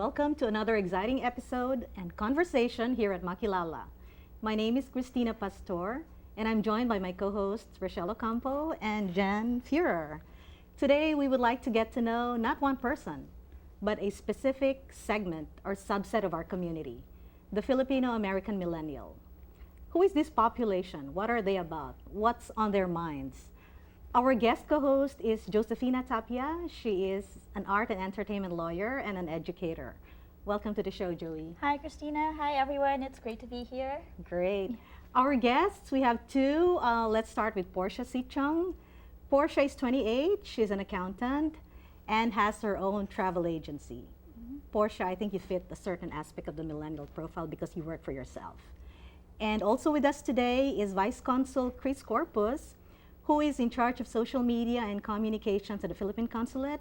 welcome to another exciting episode and conversation here at Makilala. My name is Cristina Pastor, and I'm joined by my co-hosts Rachelle Ocampo and Jan Führer. Today, we would like to get to know not one person, but a specific segment or subset of our community, the Filipino-American Millennial. Who is this population? What are they about? What's on their minds? Our guest co-host is Josephina Tapia. She is an art and entertainment lawyer and an educator. Welcome to the show, Joey. Hi, Cristina. Hi, everyone. It's great to be here. Great. Our guests, we have two. Let's start with Porsha Seechung. Porsha is 28. She's an accountant and has her own travel agency. Porsha, I think you fit a certain aspect of the millennial profile because you work for yourself. And also with us today is Vice Consul Khrys Corpuz, who is in charge of social media and communications at the Philippine Consulate.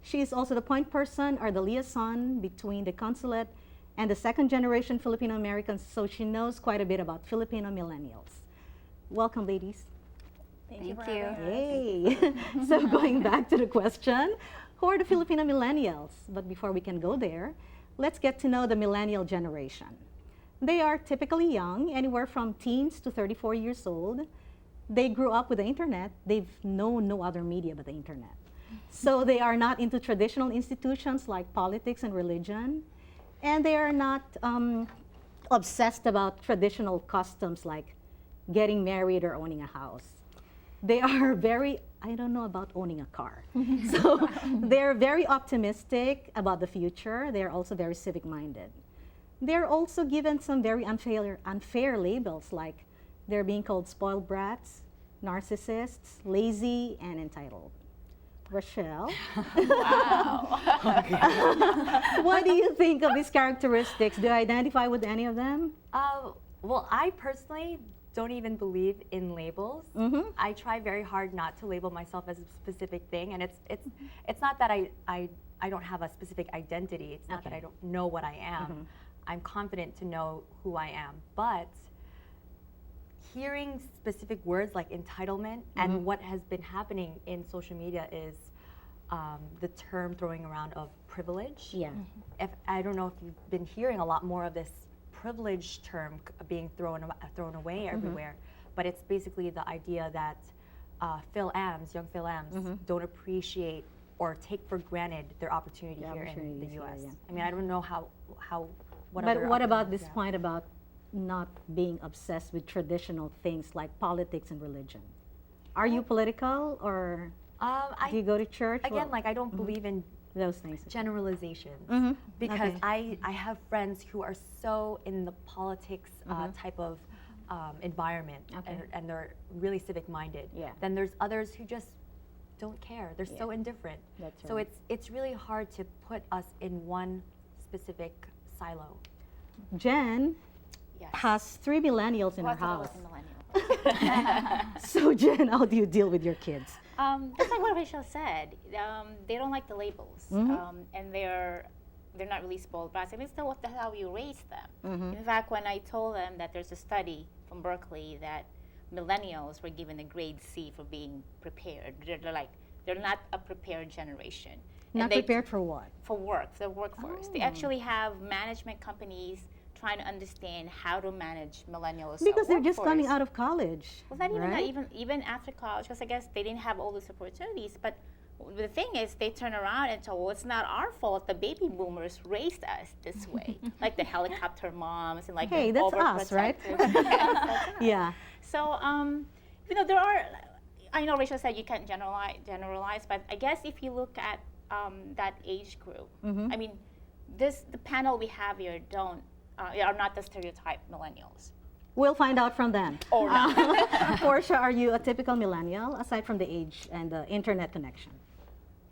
She is also the point person or the liaison between the Consulate and the second generation Filipino-Americans, so she knows quite a bit about Filipino millennials. Welcome, ladies. Thank you. Hey. So going back to the question, who are the Filipino millennials? But before we can go there, let's get to know the millennial generation. They are typically young, anywhere from teens to 34 years old. They grew up with the internet. They've known no other media but the internet. So they are not into traditional institutions like politics and religion. And they are not obsessed about traditional customs like getting married or owning a house. They are very, I don't know about owning a car. So they're very optimistic about the future. They're also very civic minded. They're also given some very unfair labels like they're being called spoiled brats, narcissists, lazy, and entitled. Rachelle? Wow. What do you think of these characteristics? Do you identify with any of them? Well, I personally don't even believe in labels. I try very hard not to label myself as a specific thing, and it's not that I don't have a specific identity. It's not that I don't know what I am. I'm confident to know who I am, but hearing specific words like entitlement and what has been happening in social media is the term throwing around of privilege. Yeah. If I don't know if you've been hearing a lot more of this privilege term being thrown away everywhere, but it's basically the idea that young Phil-Ams don't appreciate or take for granted their opportunity here in the U.S. Yeah. I mean, I don't know what about this point about not being obsessed with traditional things like politics and religion? Are you political, or do you go to church? Again, like I don't believe in those things. Generalizations, because I have friends who are so in the politics type of environment, and they're really civic minded. Yeah. Then there's others who just don't care. They're so indifferent. That's right. So it's really hard to put us in one specific silo. Jen has 3 millennials in her house. Millennial. So Jen, how do you deal with your kids? Just like what Rachel said, they don't like the labels, and they're not really spoiled brats. And it's still how you raise them. In fact, when I told them that there's a study from Berkeley that millennials were given a grade C for being prepared, they're not a prepared generation. Not prepared for what? For the workforce. They actually have management companies trying to understand how to manage millennials. Because they're just coming out of college. Well, not even after college, because I guess they didn't have all those opportunities. But the thing is, they turn around and tell, well, it's not our fault. The baby boomers raised us this way, like the helicopter moms and like hey, the that's us, right? Yeah. So, there are. I know Rachel said you can't generalize, but I guess if you look at that age group, I mean, the panel we have here are not the stereotype millennials. We'll find out from them. Or not. Porsha, are you a typical millennial, aside from the age and the internet connection?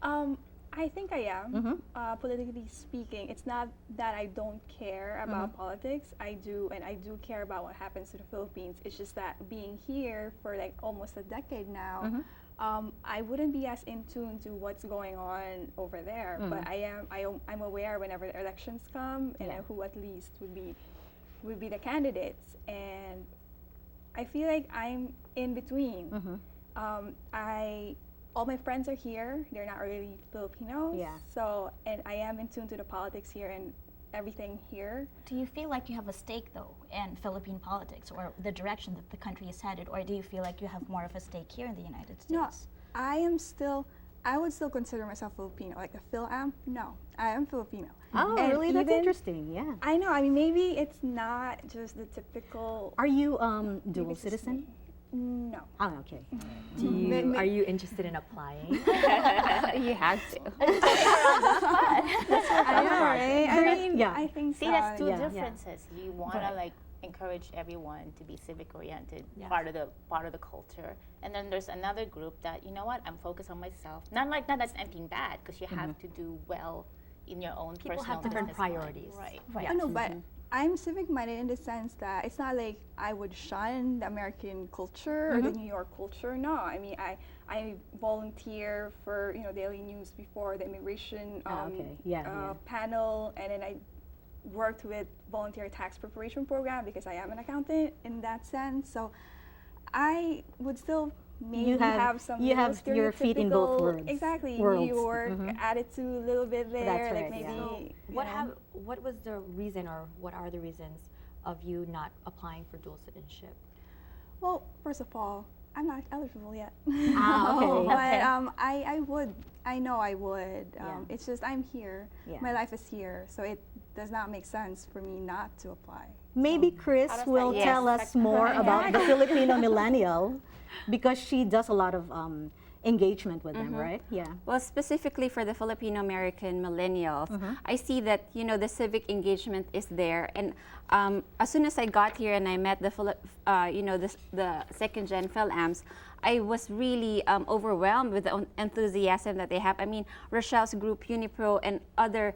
I think I am. Politically speaking, it's not that I don't care about politics. I do, and I do care about what happens to the Philippines. It's just that being here for like almost a decade now, I wouldn't be as in tune to what's going on over there. But I'm aware whenever the elections come and who at least would be the candidates. And I feel like I'm in between. I all my friends are here. They're not really Filipinos. Yeah. So, and I am in tune to the politics here and everything here. Do you feel like you have a stake, though, in Philippine politics or the direction that the country is headed, or do you feel like you have more of a stake here in the United States? No, I would still consider myself Filipino, like a Phil-am. No, I am Filipino. Oh, And really? That's even- interesting. Yeah. I know. I mean, maybe it's not just the typical. Are you maybe dual it's just citizen? me. No. Oh, okay. Are you interested in applying? You have to. I know, right? I mean, Yeah. I think See, so. that's two yeah. differences. You want to Right. like encourage everyone to be civic oriented, Yes. part of the culture. And then there's another group that, you know what, I'm focused on myself. Not that's anything bad, because you have to do well in your own People personal have different business life. priorities. Right. Right. I know, but I'm civic-minded in the sense that it's not like I would shun the American culture or the New York culture. No, I mean, I volunteer for Daily News before the immigration okay. Yeah. panel, and then I worked with volunteer tax preparation program because I am an accountant in that sense. So I would still maybe have some you little have your feet in both stereotypical- worlds. Exactly, worlds. New York attitude a little bit there. That's like right, maybe yeah. you What was the reason, or what are the reasons of you not applying for dual citizenship? Well, first of all, I'm not eligible yet. Ah, okay. But Okay. I would. I know I would. Yeah. It's just I'm here. Yeah. My life is here, so it does not make sense for me not to apply. Maybe Khrys How does will that- tell Yes. us more about the Filipino millennial because she does a lot of engagement with them, right? Yeah. Well, specifically for the Filipino-American millennials, I see that, the civic engagement is there. And as soon as I got here and I met the second-gen Phil-Ams, I was really overwhelmed with the enthusiasm that they have. I mean, Rochelle's group, Unipro, and other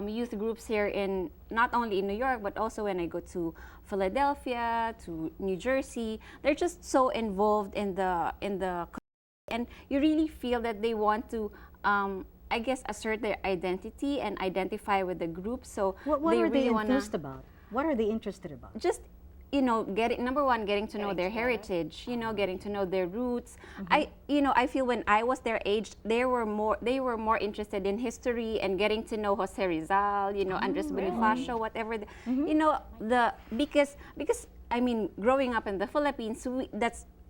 youth groups here in, not only in New York, but also when I go to Philadelphia, to New Jersey, they're just so involved in the and you really feel that they want to, I guess, assert their identity and identify with the group. So What they are they really wanna enthused about? What are they interested about? just, number one, getting to know their heritage, getting to know their roots. I feel when I was their age, they were more interested in history and getting to know Jose Rizal, Andres Bonifacio, whatever. Because I mean, growing up in the Philippines,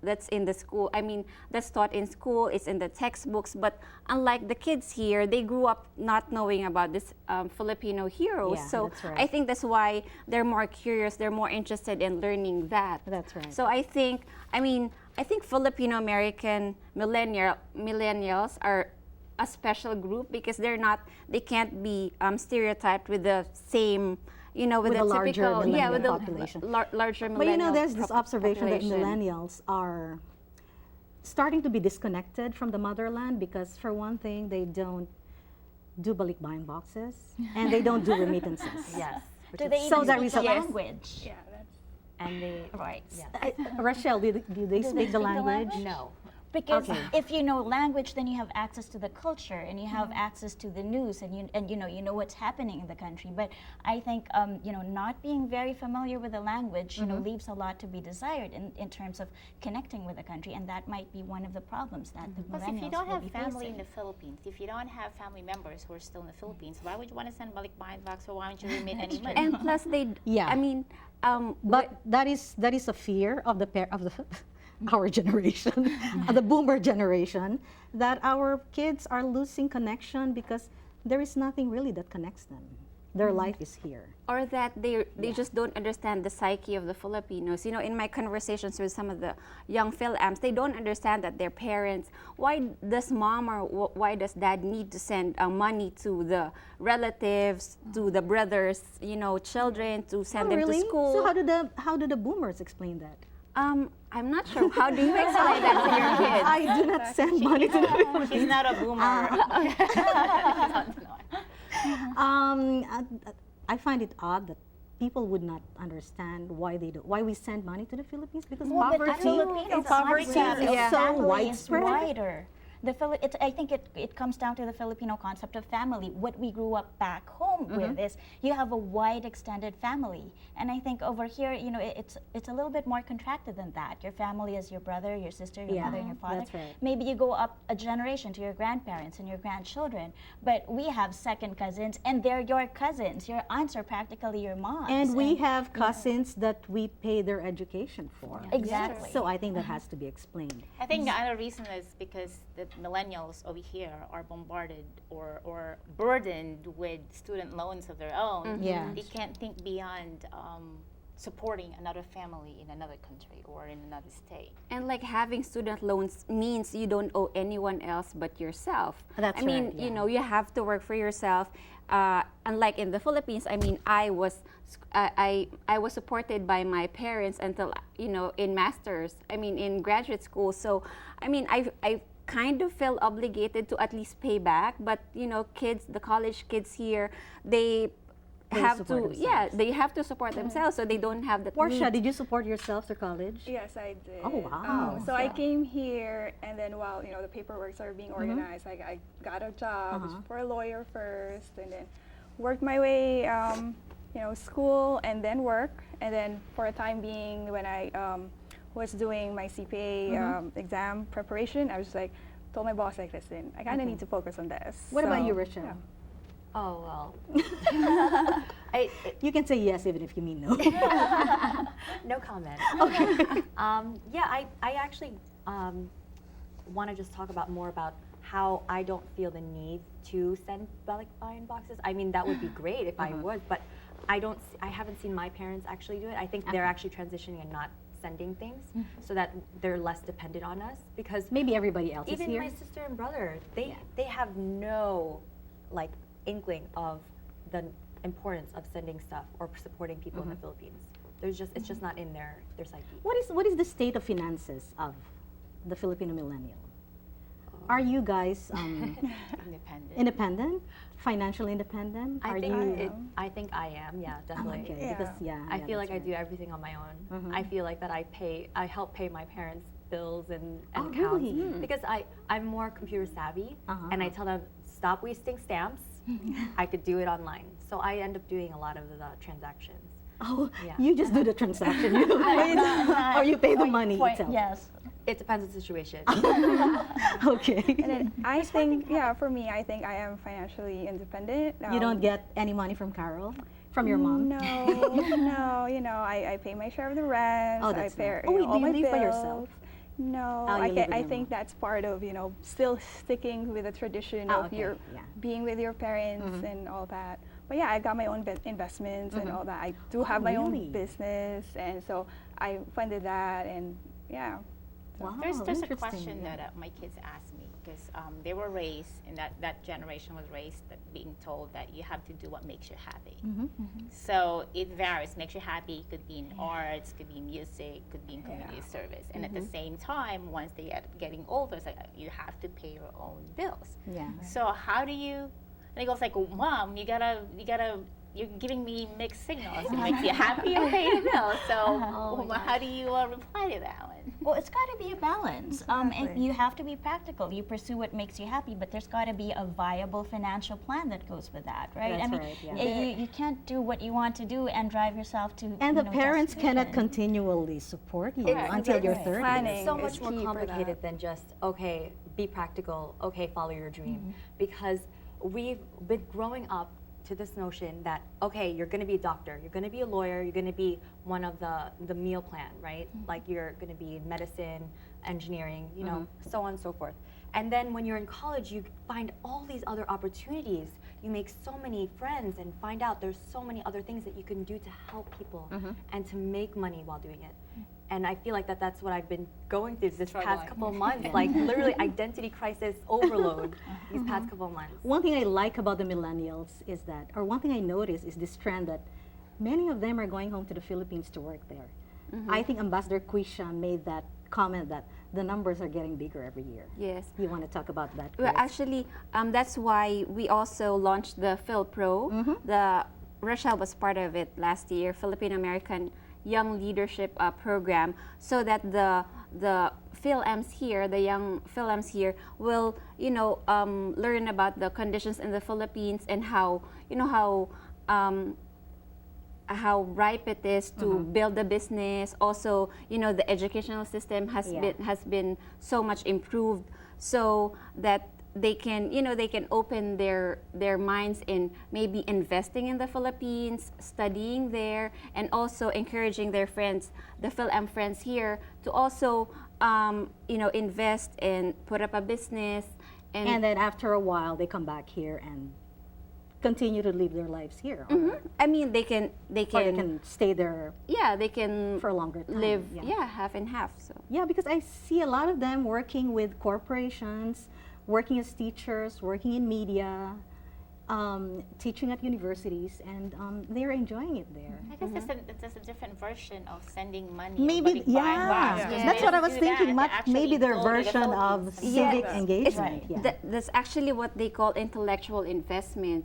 that's in the school. I mean, that's taught in school. It's in the textbooks. But unlike the kids here, they grew up not knowing about this Filipino heroes. Yeah, so that's right. I think that's why they're more curious. They're more interested in learning that. That's right. So I think Filipino-American millennials are a special group because they can't be stereotyped with the same. With With the a larger typical, millennial with the population. larger But millennial there's this observation that population. millennials are starting to be disconnected from the motherland because, for one thing, they don't do balikbayan boxes and they don't do remittances. Yes. Do they So even there speak is the a- language? Yeah, that's. And they, Right. yes. Rachelle, do they Do they speak the language? No. Because Okay. if you know language, then you have access to the culture and you have access to the news and you know what's happening in the country. But I think not being very familiar with the language leaves a lot to be desired in terms of connecting with the country, and that might be one of the problems that the Plus, millennials if you don't will have be family in facing. the Philippines, if you don't have family members who are still in the Philippines, why would you want to send balikbayan box, or why don't you remit any money? And plus, Yeah. I mean, But that is a fear of the our generation, the boomer generation, that our kids are losing connection because there is nothing really that connects them. Their life is here. or that they just don't understand the psyche of the Filipinos. In my conversations with some of the young Phil-Ams, they don't understand that their parents, why does mom or why does dad need to send money to the relatives, to the brothers, children, to send them really? to school? So how do the boomers explain that? I'm not sure. How do you explain that to your kids? I do not send money to the She's not a boomer. I find it odd that people would not understand why we send money to the Philippines because Well, but poverty Filipino poverty concept is of so family widespread. is wider I think it comes down to the Filipino concept of family. What we grew up back home with is you have a wide extended family, and I think over here, you know, it's a little bit more contracted than that. Your family is your brother, your sister, your mother, and your father. That's right. Maybe you go up a generation to your grandparents and your grandchildren, but we have second cousins, and they're your cousins. Your aunts are practically your moms. And we have cousins that we pay their education for. Exactly. So I think that has to be explained. I think the other reason is because the millennials over here are bombarded or burdened with student loans of their own. Yeah. They can't think beyond supporting another family in another country or in another state. And like having student loans means you don't owe anyone else but yourself. That's I mean, right, you yeah. know, you have to work for yourself. Unlike in the Philippines, I mean, I was supported by my parents until, you know, in masters. I mean, in graduate school. So, I mean, I kind of felt obligated to at least pay back. But you know, the college kids here, they have to, support yeah, themselves. they have to support themselves, so they don't have that Porsha, need. did you support yourself through college? Yes, I did. Oh, wow. So I came here, and then while the paperwork started being organized, I got a job for a lawyer first, and then worked my way, school and then work, and then for a time being, when I was doing my CPA exam preparation, I was just like, told my boss, like, listen, I kind of need to focus on this. What about So, you, Rachelle? yeah. Oh, well. You can say yes even if you mean no. No comment. Okay. Yeah, I actually want to just talk more about how I don't feel the need to send buy-in boxes. I mean, that would be great if I would, but I haven't seen my parents actually do it. I think they're actually transitioning and not sending things so that they're less dependent on us, because Maybe everybody else is even here. my sister and brother, they have no inkling of the importance of sending stuff or supporting people in the Philippines. It's just not in their psyche. What is the state of finances of the Filipino millennial? Are you guys Independent. independent, financially independent? Are you? I think I am, yeah, definitely. Okay, Yeah. because I feel that's like I right. do everything on my own. I feel like that I help pay my parents bills and Oh, accounts really? because I'm more computer savvy, and I tell them, stop wasting stamps. I could do it online. So I end up doing a lot of the transactions. Oh, Yeah. you just do the transaction, you don't pay the, or you pay the money itself. Yes. It depends on the situation. Okay. And then I think, for me, I think I am financially independent. You don't get any money from Carol, from your mom? No, no. I pay my share of the rent. Oh, that's I pay nice. Oh, wait, all do you my live by bills. yourself? No, Oh, you live with I your think mom. that's part of still sticking with the tradition Oh, of okay, your yeah. being with your parents and all that. But yeah, I got my own investments and all that. I do have my really? own business, and so I funded that, and yeah. Wow, There's a interesting, question yeah. that my kids ask me, because they were raised, and that generation was raised that being told that you have to do what makes you happy. So it varies. Makes you happy could be in arts, could be in music, could be in community service. And at the same time, once they get getting older, it's like you have to pay your own bills. Yeah. So how do you? And it goes like, Mom, you gotta. You're giving me mixed signals. It makes you happy or pay the bill. So how do you reply to that one? Well, it's got to be a balance. And Exactly. you have to be practical. You pursue what makes you happy, but there's got to be a viable financial plan that goes with that, right? That's I mean, right, yeah. you can't do what you want to do and drive yourself to. And the parents cannot destitution. continually support you It's- until you're Right. 30. Planning It's so is much more key for complicated that. than just, okay, be practical, okay, follow your dream. Because we've been growing up to this notion that, okay, you're going to be a doctor, you're going to be a lawyer, you're going to be one of the meal plan, right? Like you're going to be in medicine, engineering, so on and so forth. And then when you're in college, you find all these other opportunities. You make so many friends and find out there's so many other things that you can do to help people and to make money while doing it. And I feel like that's what I've been going through this past Struggling. couple of months, like literally identity crisis overload these past couple of months. One thing I like about the millennials is that, or one thing I notice is this trend that many of them are going home to the Philippines to work there. I think Ambassador Khrys made that comment that the numbers are getting bigger every year. Yes. You want to talk about that? Well, Khrys? actually, that's why we also launched the PhilPro. The Rachelle was part of it last year, Filipino-American Young Leadership Program, so that the the Phil-Ms here, the young Phil-Ms here, will learn about the conditions in the Philippines and how ripe it is to build a business. Also, the educational system has been so much improved, so that they can open their minds in maybe investing in the Philippines, studying there, and also encouraging their friends, the Phil-Am friends here, to also invest and put up a business. And then after a while, they come back here and continue to live their lives here. Or, I mean, they can or they can stay there they can for a longer time. live half and half. So Yeah, because I see a lot of them working with corporations, working as teachers, working in media, teaching at universities, and they're enjoying it there. I guess it's a different version of sending money. Maybe, or buying box. That's what I was Do thinking. that to actually Maybe their go to the version of Philippines. civic Yes. engagement. Yeah. that's actually what they call intellectual investment.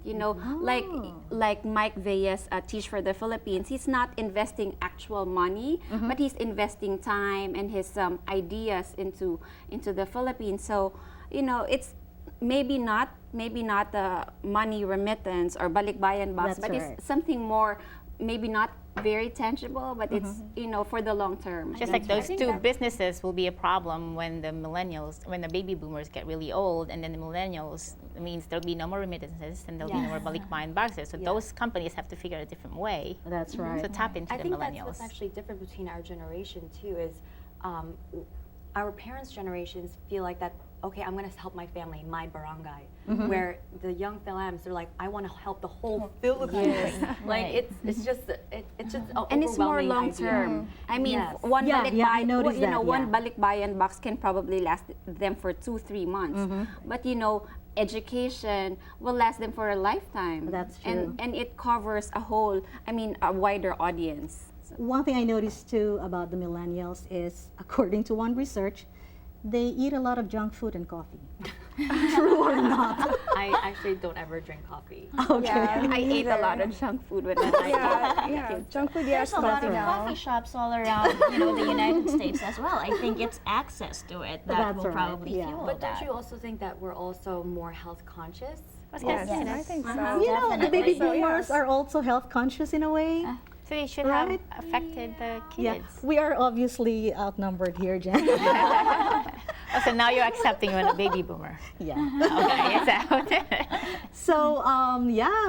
Like Mike Veyes, Teach for the Philippines. He's not investing actual money, but he's investing time and his ideas into the Philippines. So, it's maybe not the money remittance or balikbayan box, That's but right. it's something more, maybe not very tangible, but it's for the long term. Just like those two businesses will be a problem when the baby boomers get really old, and then the millennials, it means there'll be no more remittances and there'll be no more balikbayan boxes. So those companies have to figure out a different way That's right. to tap into I the think millennials. that's what's actually different between our generation too is our parents' generations feel like that, okay, I'm going to help my family, my barangay. Where the young Phil-Ams, they're like, I want to help the whole Philippines. Like it's just an And it's more overwhelming long idea. term. I mean, Yes. one I noticed that, one balikbayan box can probably last them for 2-3 months. But education will last them for a lifetime. That's true. And it covers a wider audience. One thing I noticed too about the millennials is, according to one research, they eat a lot of junk food and coffee. True or not? I actually don't ever drink coffee. Okay. I ate a lot of junk food when I was Yeah, junk food, There's a lot of now. coffee shops all around, the United States as well. I think it's access to it that That's will right, probably yeah. fuel But that. don't you also think that we're also more health conscious? Yes, Yes. I think so. The baby Definitely. boomers yes. are also health conscious in a way. So they should Right? have affected the Yeah, kids. we are obviously outnumbered here, Jen. Oh, so now you're accepting when a baby boomer. Yeah. Okay, it's out. So,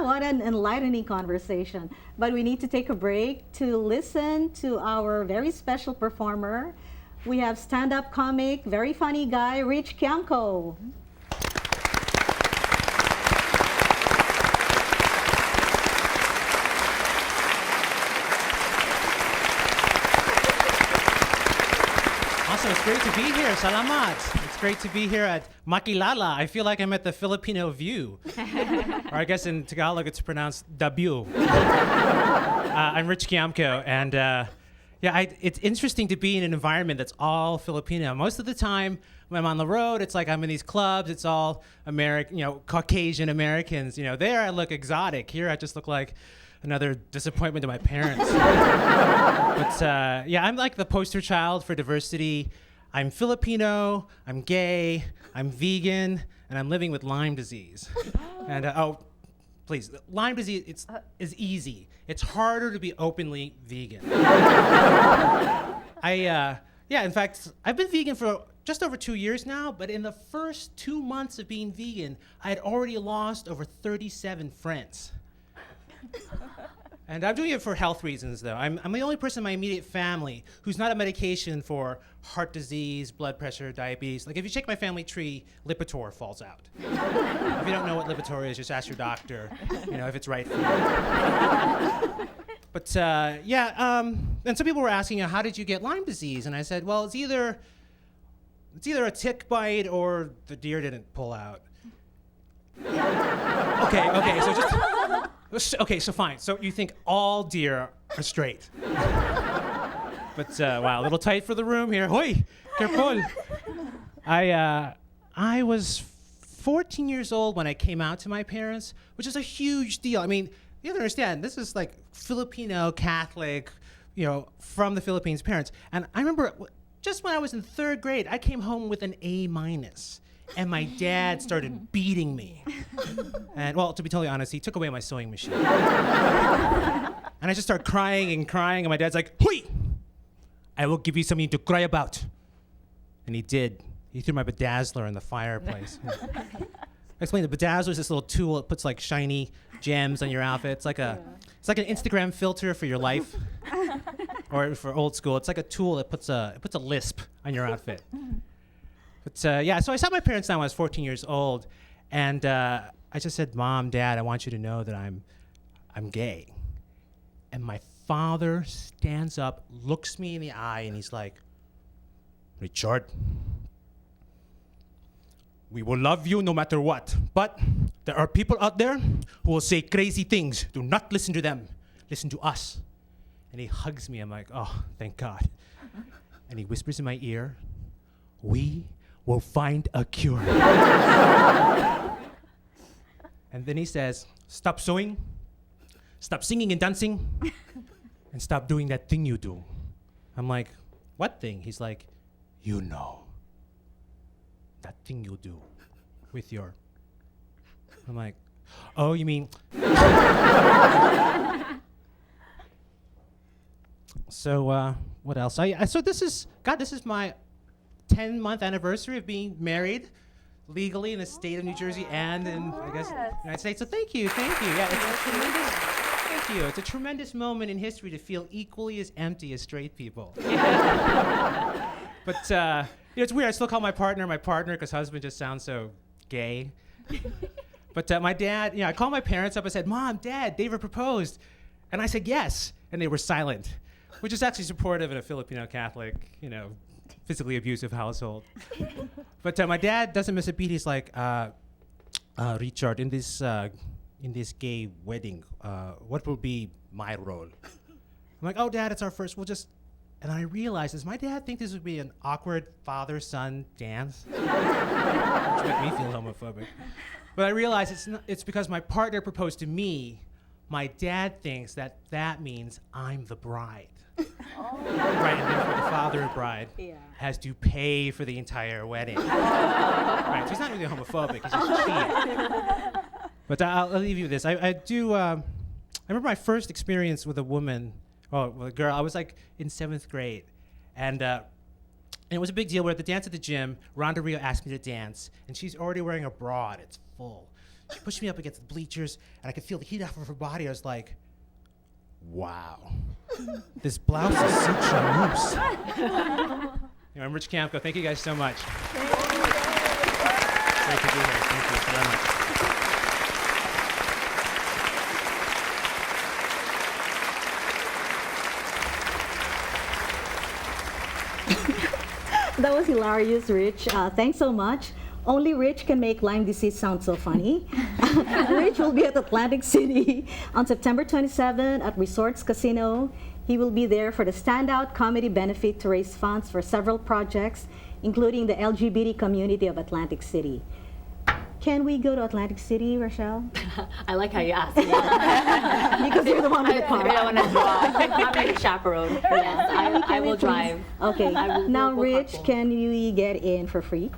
what an enlightening conversation. But we need to take a break to listen to our very special performer. We have stand-up comic, very funny guy, Kiamco. Awesome, it's great to be here. Salamat. It's great to be here at Makilala. I feel like I'm at the Filipino View. Or I guess in Tagalog it's pronounced W. I'm Kiamco, and it's interesting to be in an environment that's all Filipino. Most of the time when I'm on the road, it's like I'm in these clubs, it's all American, Caucasian Americans. There I look exotic. Here I just look like another disappointment to my parents. But I'm like the poster child for diversity. I'm Filipino, I'm gay, I'm vegan, and I'm living with Lyme disease. And please, Lyme disease is easy. It's harder to be openly vegan. In fact, I've been vegan for just over 2 years now, but in the first 2 months of being vegan, I had already lost over 37 friends. And I'm doing it for health reasons, though. I'm the only person in my immediate family who's not on medication for heart disease, blood pressure, diabetes. Like, if you check my family tree, Lipitor falls out. If you don't know what Lipitor is, just ask your doctor, if it's right for you. But, and some people were asking, how did you get Lyme disease? And I said, well, it's either a tick bite or the deer didn't pull out. Okay, so just... Okay, so fine. So you think all deer are straight. But, wow, a little tight for the room here. Hoy, careful. I was 14 years old when I came out to my parents, which is a huge deal. I mean, you have to understand, this is like Filipino, Catholic, from the Philippines parents. And I remember just when I was in 3rd grade, I came home with an A-, and my dad started beating me. And well, to be totally honest, he took away my sewing machine. And I just started crying, and my dad's like, "Hui! I will give you something to cry about." And he did. He threw my bedazzler in the fireplace. I explained the bedazzler is this little tool. It puts like shiny gems on your outfit. It's like an Instagram filter for your life, or for old school. It's like a tool that puts a lisp on your outfit. But yeah, so I saw my parents down when I was 14 years old, and I just said, "Mom, Dad, I want you to know that I'm gay." And my father stands up, looks me in the eye, and he's like, "Richard, we will love you no matter what, but there are people out there who will say crazy things. Do not listen to them. Listen to us." And he hugs me. I'm like, "Oh, thank God." And he whispers in my ear, "We will find a cure." And then he says, "Stop sewing, stop singing and dancing, and stop doing that thing you do." I'm like, "What thing?" He's like, "You know, that thing you do with your..." I'm like, "Oh, you mean..." So what else? So this is my 10-month anniversary of being married legally in the state of New Jersey and in, I guess, the United States. So thank you. Yeah, thank you. It's a tremendous moment in history to feel equally as empty as straight people. But it's weird. I still call my partner because husband just sounds so gay. But my dad, I called my parents up. I said, "Mom, Dad, David proposed," and I said yes, and they were silent, which is actually supportive in a Filipino Catholic, physically abusive household. But my dad doesn't miss a beat. He's like, "Richard, in this gay wedding, what will be my role?" I'm like, "Oh, Dad, it's our first. We'll just..." And I realized, does my dad think this would be an awkward father-son dance? Which make me feel homophobic. But I realized it's because my partner proposed to me. My dad thinks that means I'm the bride. Right, and therefore the father of bride has to pay for the entire wedding. Right, so he's not really homophobic, he's just cheating. But I'll leave you with this. I remember my first experience with a woman, with a girl. I was like in 7th grade, and it was a big deal. We're at the dance at the gym. Rhonda Rio asked me to dance, and she's already wearing a bra, and it's full. She pushed me up against the bleachers, and I could feel the heat off of her body. I was like, "Wow, this blouse is Seechung loose." I'm Rich Kiamco. Thank you guys so much. Great to be here. Thank you so much. That was hilarious, Rich. Thanks so much. Only Rich can make Lyme disease sound so funny. Rich will be at Atlantic City on September 27 at Resorts Casino. He will be there for the Standout Comedy Benefit to raise funds for several projects, including the LGBT community of Atlantic City. Can we go to Atlantic City, Rachelle? I like how you asked me. Because you're the one with the car. I'm the chaperone. Yes, I will drive. Okay. Now, Rich, can we get in for free?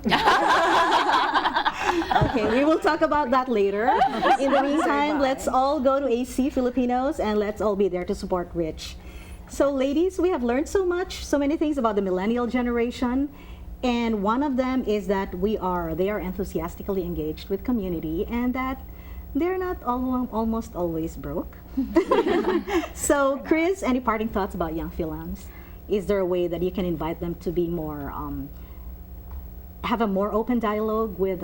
Okay, we will talk about that later. In the meantime, let's all go to AC Filipinos and let's all be there to support Rich. So, ladies, we have learned so many things about the millennial generation. And one of them is that they are enthusiastically engaged with community and that they're not almost always broke. So, Khrys, any parting thoughts about young Philams? Is there a way that you can invite them to be more, have a more open dialogue with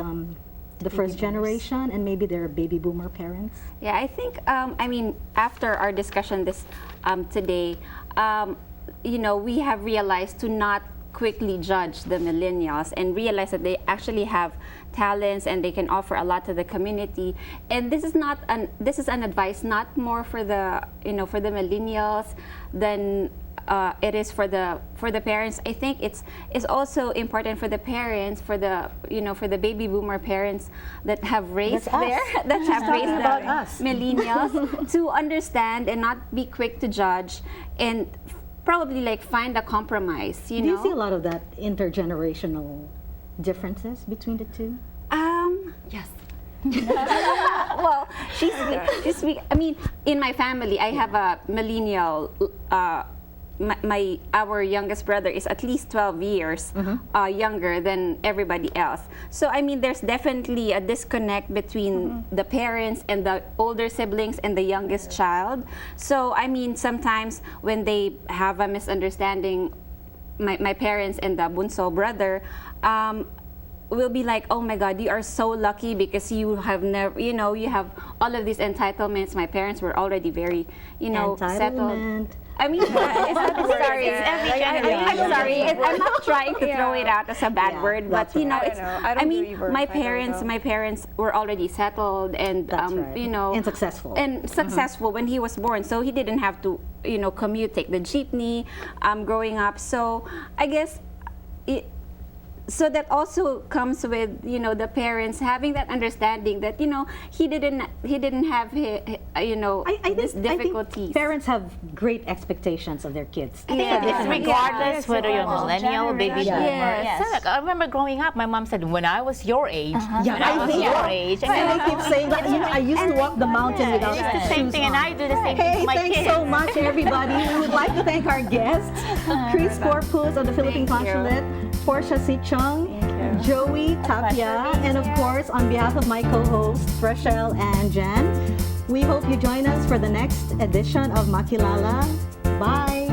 the first generation and maybe their baby boomer parents? Yeah, I think, after our discussion today, we have realized to not quickly judge the millennials and realize that they actually have talents and they can offer a lot to the community. And this is an advice not more for the millennials than it is for the parents. I think it's also important for the parents, for the baby boomer parents that have raised their millennials to understand and not be quick to judge and probably like find a compromise, you Do know. you see a lot of that intergenerational differences between the two? Yes. Well, she's I mean, in my family, I have a millennial. Our youngest brother is at least 12 years younger than everybody else. So I mean, there's definitely a disconnect between the parents and the older siblings and the youngest child. So I mean, sometimes when they have a misunderstanding, my parents and the bunso brother, will be like, oh my God, you are so lucky because you have never, you know, you have all of these entitlements. My parents were already very, you know, settled. Entitlement. I mean, I'm sorry. I'm sorry. I'm not trying to throw it out as a bad word, but you know, it's. I mean, my parents were already settled and you know, And successful. and successful when he was born. So he didn't have to, you know, commute, take the jeepney, growing up. So I guess so that also comes with, you know, the parents having that understanding that, you know, he didn't have you know, these difficulties. I think parents have great expectations of their kids. I think it's regardless whether you're millennial, baby boomer. Yes. So, I remember growing up, my mom said, when I was your age, Yeah, when I was your age. And I keep saying that, you know, I used to walk the mountain without It's the same shoes thing, and on. I do the same thing Hey, to my thanks kids. so much, everybody. We would like to thank our guests, Khrys Corpuz of the Philippine Consulate, Porsha Seechung, Joey, Tapia, and of course, on behalf of my co-hosts, Rachelle and Jen, we hope you join us for the next edition of Makilala. Bye!